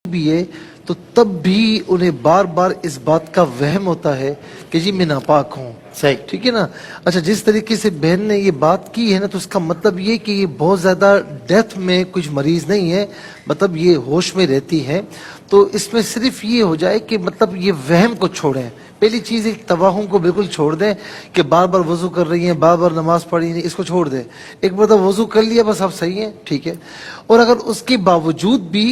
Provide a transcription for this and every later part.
بھی ہے تو تب بھی انہیں بار بار اس بات کا وہم ہوتا ہے کہ جی میں ناپاک ہوں. صحیح. ٹھیک ہے نا. اچھا, جس طریقے سے بہن نے یہ بات کی ہے نا تو اس کا مطلب یہ کہ یہ بہت زیادہ ڈیتھ میں کچھ مریض نہیں ہے, مطلب یہ ہوش میں رہتی ہے. تو اس میں صرف یہ ہو جائے کہ مطلب یہ وہم کو چھوڑیں. پہلی چیز ایک توہم کو بالکل چھوڑ دیں کہ بار بار وضو کر رہی ہیں, بار بار نماز پڑھی ہیں, اس کو چھوڑ دیں. ایک مرتبہ وضو کر لیا بس آپ صحیح ہیں, ٹھیک ہے. اور اگر اس کے باوجود بھی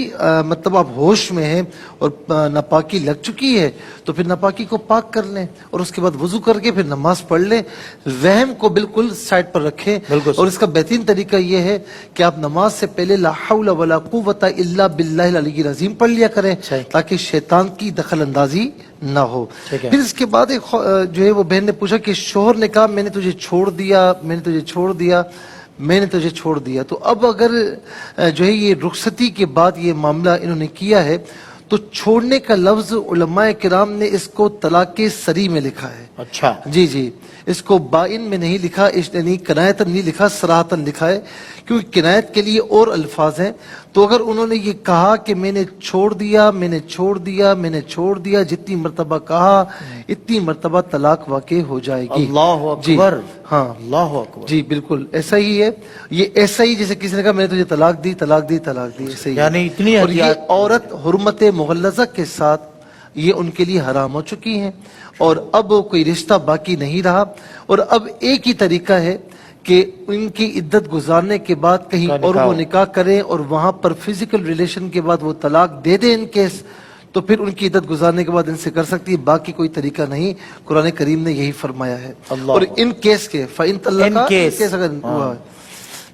مطلب آپ ہوش میں ہیں اور ناپاکی لگ چکی ہے تو پھر ناپاکی کو پاک کر لیں اور اس کے بعد وضو کر کے پھر نماز پڑھ لیں. وہم کو بالکل سائڈ پر رکھیں. اور اس کا بہترین طریقہ یہ ہے کہ آپ نماز سے پہلے لا حول ولا قوت الا باللہ العلی العظیم پڑھ لیا کریں تاکہ شیطان کی دخل اندازی نہ ہو. پھر اس کے بعد ایک جو ہے وہ بہن نے پوچھا کہ شوہر نے کہا میں نے تجھے چھوڑ دیا, میں نے تجھے چھوڑ دیا, میں نے تجھے چھوڑ دیا. تو اب اگر جو ہے یہ رخصتی کے بعد یہ معاملہ انہوں نے کیا ہے تو چھوڑنے کا لفظ علماء کرام نے اس کو طلاق سری میں لکھا ہے. اچھا جی جی, اس کو بائن میں نہیں لکھا, یعنی کنایتن نہیں لکھا, صراحتن لکھا ہے, کیونکہ کنایت کے لیے اور الفاظ ہیں. تو اگر انہوں نے یہ کہا کہ میں نے چھوڑ دیا, میں نے چھوڑ دیا, میں نے چھوڑ دیا, جتنی مرتبہ کہا اتنی مرتبہ طلاق واقع ہو جائے گی. اللہ اکبر. ہاں اللہ اکبر. جی بالکل ایسا ہی ہے. یہ ایسا ہی جیسے کسی نے کہا میں نے تجھے طلاق دی, طلاق دی, طلاق دی, ایسا ہی. یعنی اتنی اور یہ عورت حرمت مغلظہ کے ساتھ یہ ان کے لیے حرام ہو چکی ہیں اور اب کوئی رشتہ باقی نہیں رہا. اور اب ایک ہی طریقہ ہے کہ ان کی عدت گزارنے کے بعد کہیں اور وہ نکاح کریں اور وہاں پر فزیکل ریلیشن کے بعد وہ طلاق دے دیں ان کیس, تو پھر ان کی عدت گزارنے کے بعد ان سے کر سکتی ہے. باقی کوئی طریقہ نہیں, قرآن کریم نے یہی فرمایا ہے. اور ان کیس کے فَإِن طَلَّقَا کیس اگر ہوا ہے.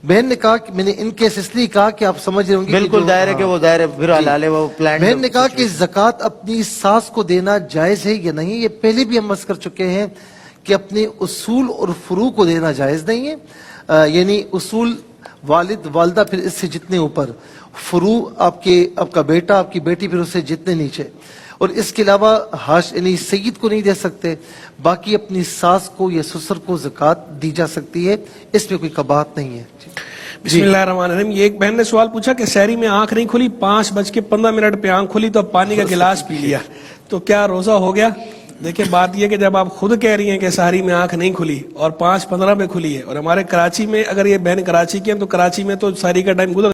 بہن نے کہا کہ میں نے ان کیس اس لیے کہا کہ آپ سمجھ رہے ہوں گے بالکل دائرے کے وہ دائرے پھر حلال ہے وہ پلان. بہن نے کہا کہ زکوٰۃ اپنی ساس کو دینا جائز ہے یا نہیں. یہ پہلے بھی ہم عرض کر چکے ہیں کہ اپنے اصول اور فروع کو دینا جائز نہیں ہے. یعنی اصول والد والدہ پھر اس سے جتنے اوپر, فروع آپ کا بیٹا آپ کی بیٹی پھر اس سے جتنے نیچے, اور اس کے علاوہ یعنی سید کو نہیں دے سکتے. باقی اپنی ساس کو یا سسر کو زکوٰۃ دی جا سکتی ہے, اس میں کوئی قباحت نہیں ہے. بسم اللہ الرحمن الرحیم. یہ ایک بہن نے سوال پوچھا کہ سحری میں آنکھ نہیں کھلی, 5:15 پہ آنکھ کھلی تو اب پانی کا گلاس پی لیا تو کیا روزہ ہو گیا؟ دیکھیں بات یہ کہ جب آپ خود کہہ رہی ہیں کہ سحری میں آنکھ نہیں کھلی اور 5:15 پہ کھلی ہے, اور ہمارے کراچی میں اگر یہ بہن کراچی کی ہیں تو کراچی میں تو سحری کا ٹائم گزر